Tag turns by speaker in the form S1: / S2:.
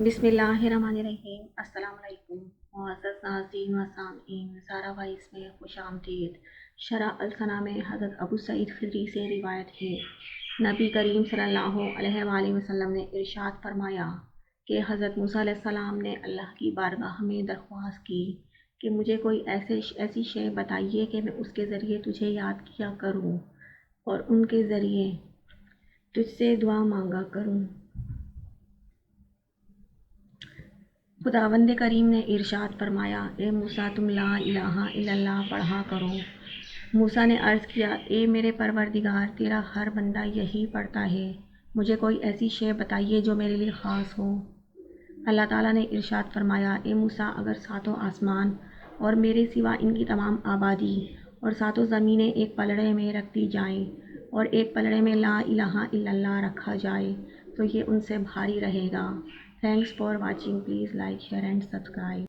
S1: बिस्मिल्लाहिर्रहमानिर्रहीम। अस्सलाम वालेकुम मुअज़्ज़ज़ नाज़रीन व सामीईन, सारा वॉइस में खुश आमदीद। शरह अल-सना में हज़रत अबू सईद ख़ुदरी से रिवायत है, नबी करीम सल्लल्लाहु अलैहि वसल्लम ने इरशाद फरमाया कि हज़रत मूसा अलैहिस्सलाम ने अल्लाह की बारगाह में दरख्वास्त की कि मुझे कोई ऐसी शय बताइए कि मैं उसके ज़रिए तुझे याद किया करूँ और उनके ज़रिए तुझसे दुआ मांगा करूँ। खुदावंद करीम ने इरशाद फरमाया, ए मूसा तुम ला इलाहा इल्लल्लाह पढ़ा करो। मूसा ने अर्ज़ किया, ए मेरे परवरदिगार, तेरा हर बंदा यही पढ़ता है, मुझे कोई ऐसी शय बताइए जो मेरे लिए ख़ास हो। अल्लाह ताला ने इरशाद फरमाया, ए मूसा, अगर सातों आसमान और मेरे सिवा इनकी तमाम आबादी और सातों ज़मीनें एक पलड़े में रख दी जाएँ और एक पलड़े में ला इलाहा इल्लल्लाह रखा जाए तो ये उनसे भारी रहेगा। Thanks for watching. Please like share and subscribe.